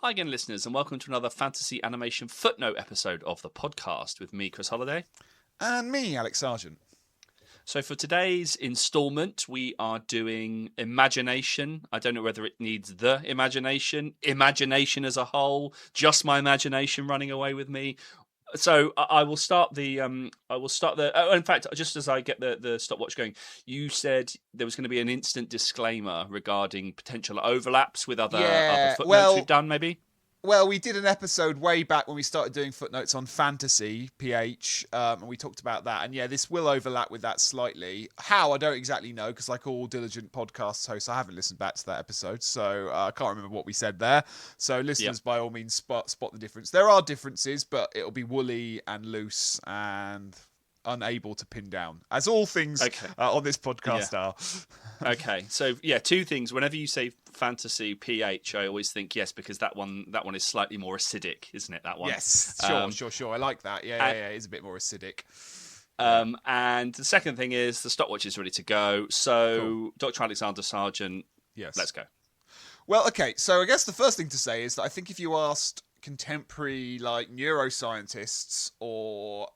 Hi again, listeners, and welcome to another fantasy animation footnote episode of the podcast with me, Chris Holliday. And me, Alex Sargent. So for today's instalment, we are doing imagination. I don't know whether it needs the imagination as a whole, just my imagination running away with me. So I will start the. Oh, in fact, just as I get the stopwatch going, you said there was going to be an instant disclaimer regarding potential overlaps with other footnotes we've done, maybe. Well, we did an episode way back when we started doing footnotes on fantasy, PH, and we talked about that. And yeah, this will overlap with that slightly. How, I don't exactly know, because like all diligent podcast hosts, I haven't listened back to that episode, so I can't remember what we said there. So listeners, by all means, spot the difference. There are differences, but it'll be woolly and loose and unable to pin down, as all things on this podcast are. Okay, so yeah, two things. Whenever you say fantasy PH, I always think yes, because that one is slightly more acidic, isn't it? That one. Yes, sure. I like that. Yeah, it's a bit more acidic. And the second thing is the stopwatch is ready to go. So, cool. Dr. Alexander Sargent, yes, let's go. Well, okay. So I guess the first thing to say is that I think if you asked contemporary like neuroscientists or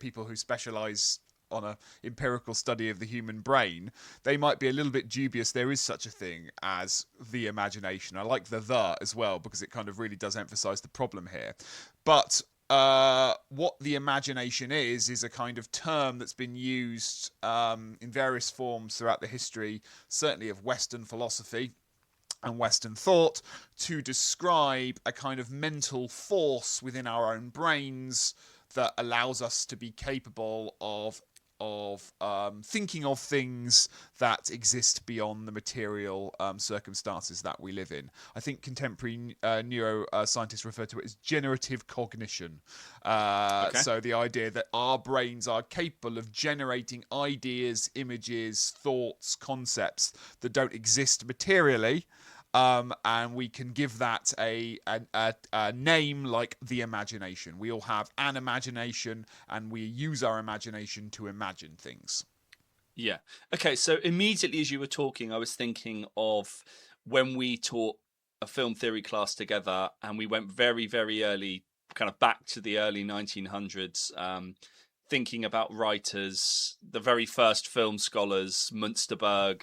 people who specialize on a empirical study of the human brain, they might be a little bit dubious there is such a thing as the imagination. I like the as well, because it kind of really does emphasize the problem here. But what the imagination is a kind of term that's been used in various forms throughout the history, certainly of Western philosophy and Western thought, to describe a kind of mental force within our own brains that allows us to be capable of thinking of things that exist beyond the material circumstances that we live in. I think contemporary neuroscientists refer to it as generative cognition. So the idea that our brains are capable of generating ideas, images, thoughts, concepts that don't exist materially, and we can give that a name like the imagination. We all have an imagination, and we use our imagination to imagine things. Yeah. Okay, so immediately as you were talking, I was thinking of when we taught a film theory class together, and we went very, very early, kind of back to the early 1900s, thinking about writers, the very first film scholars, Münsterberg.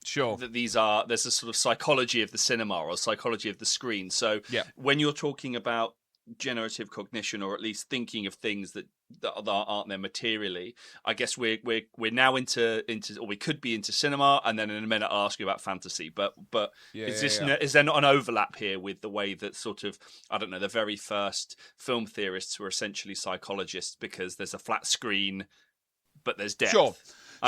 Sure. That there's a sort of psychology of the cinema or psychology of the screen. So when you're talking about generative cognition, or at least thinking of things that aren't there materially, I guess we're now into, or we could be into cinema, and then in a minute I'll ask you about fantasy. But is there not an overlap here with the way that sort of, I don't know, the very first film theorists were essentially psychologists, because there's a flat screen, but there's depth. Sure.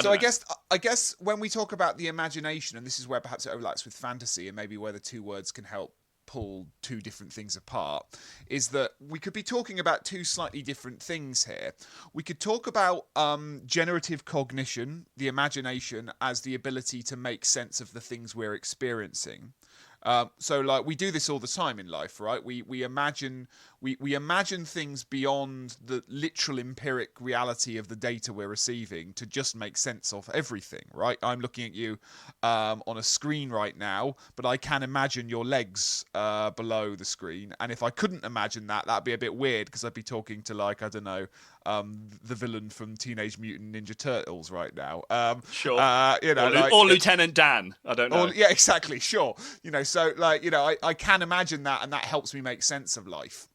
So I guess when we talk about the imagination, and this is where perhaps it overlaps with fantasy, and maybe where the two words can help pull two different things apart, is that we could be talking about two slightly different things here. We could talk about generative cognition, the imagination, as the ability to make sense of the things we're experiencing. So like we do this all the time in life, right? We imagine things beyond the literal empiric reality of the data we're receiving to just make sense of everything, right? I'm looking at you on a screen right now, but I can imagine your legs below the screen, and if I couldn't imagine that, that'd be a bit weird, because I'd be talking to, like, I don't know, the villain from Teenage Mutant Ninja Turtles right now. Sure. Or Lieutenant Dan. I don't know. Yeah, exactly. Sure. So like, I can imagine that, and that helps me make sense of life.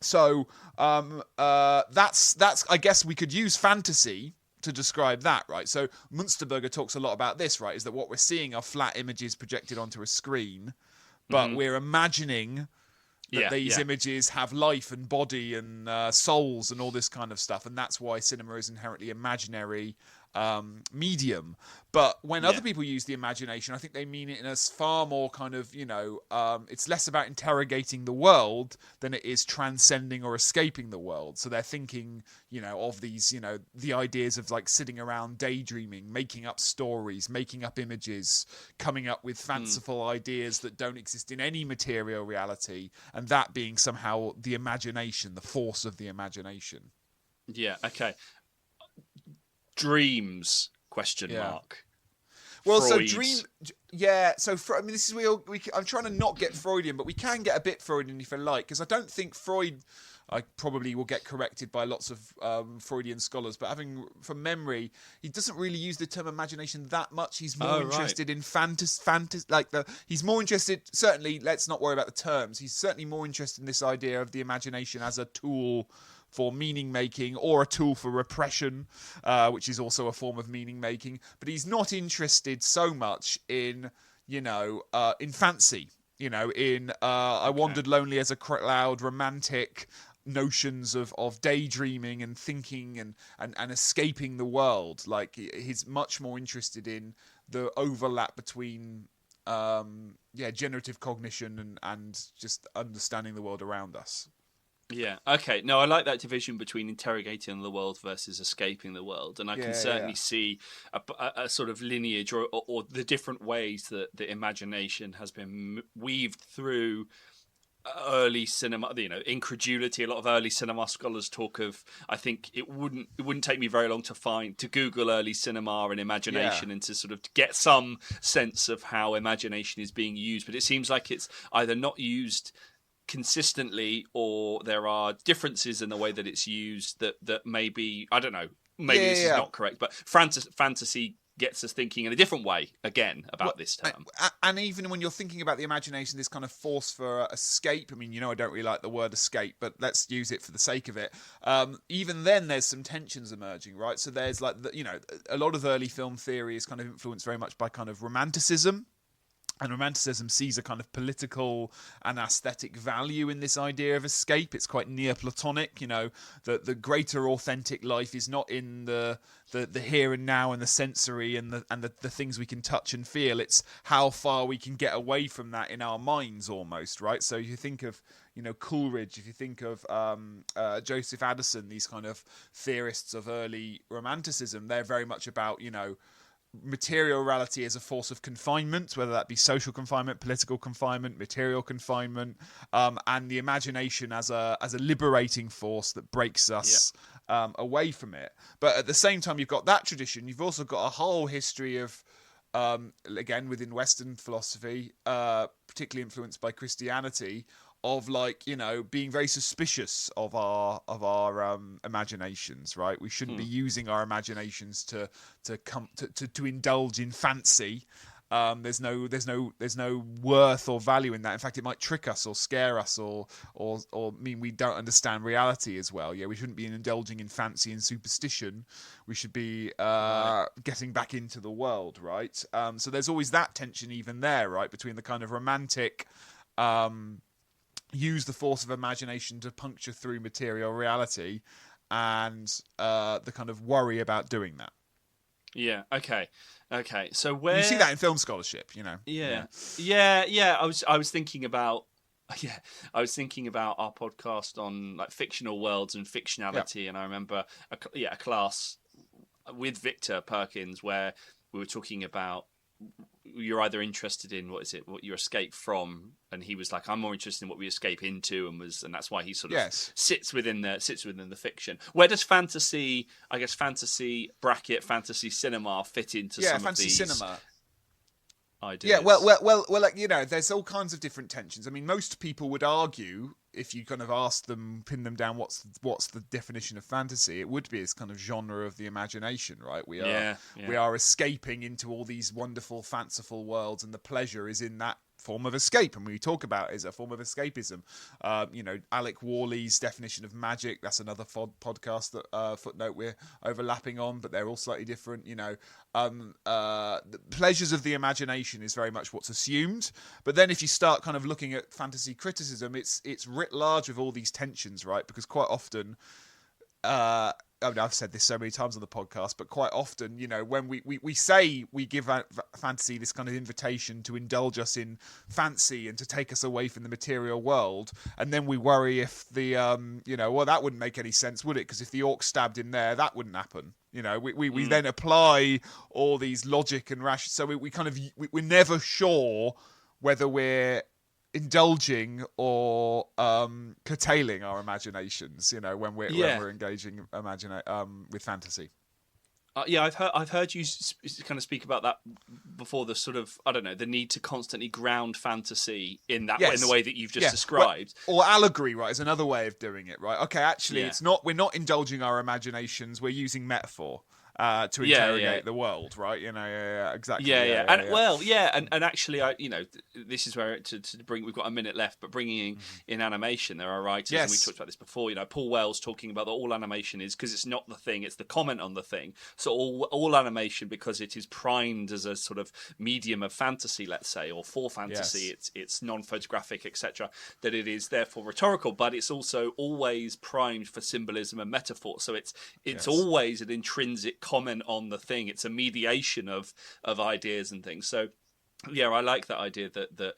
So that's I guess we could use fantasy to describe that, right? So Münsterberger talks a lot about this, right? Is that what we're seeing are flat images projected onto a screen, but we're imagining that these images have life and body and souls and all this kind of stuff, and that's why cinema is inherently imaginary medium. But when other people use the imagination, I think they mean it in a far more kind of, it's less about interrogating the world than it is transcending or escaping the world. So they're thinking, of these, the ideas of like sitting around daydreaming, making up stories, making up images, coming up with fanciful ideas that don't exist in any material reality, and that being somehow the imagination, the force of the imagination. Yeah, okay. Dreams, question mark. Well, Freud. so dream, yeah. So I mean, this is I'm trying to not get Freudian, but we can get a bit Freudian if I like, because I don't think Freud. I probably will get corrected by lots of Freudian scholars, but from memory, he doesn't really use the term imagination that much. He's more interested in he's more interested. Certainly, let's not worry about the terms. He's certainly more interested in this idea of the imagination as a tool for meaning making, or a tool for repression, which is also a form of meaning making. But he's not interested so much in in fancy. I wandered lonely as a cloud, romantic notions of daydreaming and thinking and escaping the world. Like, he's much more interested in the overlap between generative cognition and just understanding the world around us. Yeah. Okay. No, I like that division between interrogating the world versus escaping the world, and I can certainly see a sort of lineage or the different ways that the imagination has been weaved through early cinema. Incredulity. A lot of early cinema scholars talk of. I think it wouldn't take me very long to Google early cinema and imagination and to sort of get some sense of how imagination is being used. But it seems like it's either not used consistently, or there are differences in the way that it's used that maybe, I don't know, this is not correct, but fantasy gets us thinking in a different way again about this term. And even when you're thinking about the imagination, this kind of force for escape, I mean, I don't really like the word escape, but let's use it for the sake of it. Even then, there's some tensions emerging, right? So there's a lot of early film theory is kind of influenced very much by kind of romanticism. And romanticism sees a kind of political and aesthetic value in this idea of escape. It's quite Neoplatonic, that the greater authentic life is not in the here and now and the sensory and the things we can touch and feel. It's how far we can get away from that in our minds, almost, right? So you think of Coleridge, if you think of Joseph Addison, these kind of theorists of early romanticism, they're very much about material reality as a force of confinement, whether that be social confinement, political confinement, material confinement, and the imagination as a liberating force that breaks us away from it. But at the same time, you've got that tradition. You've also got a whole history of, again, within Western philosophy, particularly influenced by Christianity, of being very suspicious of our imaginations, right? We shouldn't be using our imaginations to indulge in fancy. There's no worth or value in that. In fact, it might trick us or scare us or mean we don't understand reality as well. Yeah, we shouldn't be indulging in fancy and superstition. We should be getting back into the world, right? So there's always that tension even there, right, between the kind of romantic use the force of imagination to puncture through material reality and the kind of worry about doing that. Yeah. Okay. So where you see that in film scholarship, Yeah. I was thinking about our podcast on fictional worlds and fictionality, and I remember a class with Victor Perkins where we were talking about you're either interested in what you escape from, and he was like, I'm more interested in what we escape into, and that's why he sort of sits within the fiction. Where does fantasy bracket fantasy cinema fit into some of these cinema ideas? Yeah, well, there's all kinds of different tensions. I mean, most people would argue, if you kind of pin them down, what's the definition of fantasy? It would be this kind of genre of the imagination, right? We are escaping into all these wonderful, fanciful worlds, and the pleasure is in that form of escape, and we talk about it as a form of escapism. Alec Worley's definition of magic, that's another podcast that Footnote we're overlapping on, but they're all slightly different. The pleasures of the imagination is very much what's assumed, but then if you start kind of looking at fantasy criticism, it's writ large with all these tensions, right? Because quite often I've said this so many times on the podcast, but quite often, when we say we give fantasy this kind of invitation to indulge us in fancy and to take us away from the material world, and then we worry if that wouldn't make any sense, would it? Because if the orc stabbed him there, that wouldn't happen. We then apply all these logic and rash. So we're never sure whether we're indulging or curtailing our imaginations, when we're engaging with fantasy. I've heard you kind of speak about that before, the sort of, I don't know, the need to constantly ground fantasy in that Yes. in the way that you've just described. Or allegory, right, is another way of doing it, right? Okay, actually, Yeah. we're not indulging our imaginations, we're using metaphor to interrogate the world, right? Exactly. And actually, this is where we've got a minute left, but bringing in animation, there are writers, and we talked about this before. Paul Wells talking about that all animation is, because it's not the thing, it's the comment on the thing. So all animation, because it is primed as a sort of medium of fantasy, let's say, or for fantasy, it's non-photographic, etc. That it is therefore rhetorical, but it's also always primed for symbolism and metaphor. So it's always an intrinsic comment on the thing. It's a mediation of ideas and things. So I like that idea that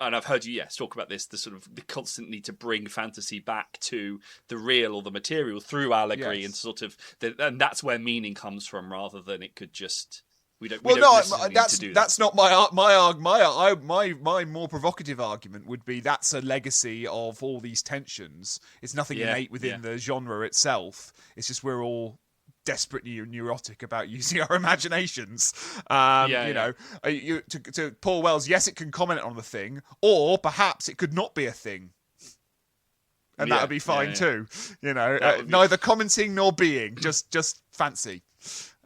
and I've heard you talk about this, the sort of the constant need to bring fantasy back to the real or the material through allegory, and sort of and that's where meaning comes from, rather than it could just that's not my more provocative argument would be that's a legacy of all these tensions. It's nothing innate within the genre itself. It's just we're all desperately neurotic about using our imaginations. To Paul Wells, yes, it can comment on the thing, or perhaps it could not be a thing, and that would be fine too. Neither commenting nor being, just fancy.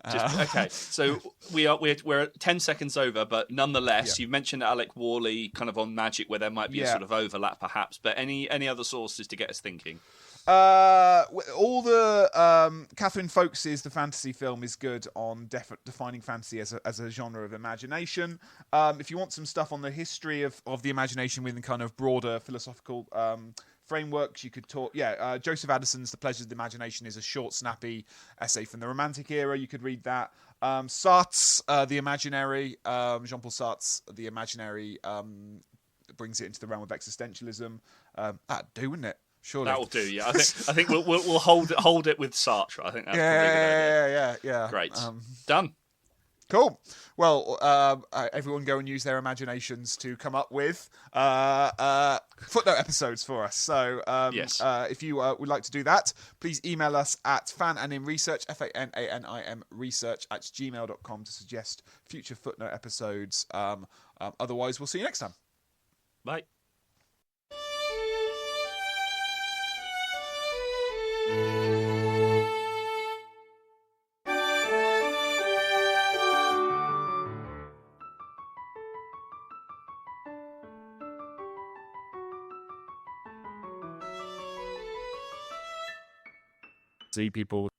Okay, so we're 10 seconds over, but nonetheless, you've mentioned Alec Worley kind of on magic, where there might be a sort of overlap, perhaps. But any other sources to get us thinking? All the Catherine Folks's The Fantasy Film is good on defining fantasy as a genre of imagination. If you want some stuff on the history of the imagination within kind of broader philosophical frameworks, you could talk. Joseph Addison's The Pleasures of the Imagination is a short, snappy essay from the Romantic era. You could read that. Sartre's The Imaginary, Jean-Paul Sartre's The Imaginary, brings it into the realm of existentialism. That'd do, wouldn't it? Surely. That will do. Yeah, I think we'll hold it with Sartre. I think that's probably a good idea. Yeah. Great. Done. Cool. Well, everyone go and use their imaginations to come up with footnote episodes for us. So if you would like to do that, please email us at fananimresearch, FANANIM research @gmail.com to suggest future footnote episodes. Otherwise, we'll see you next time. Bye. See people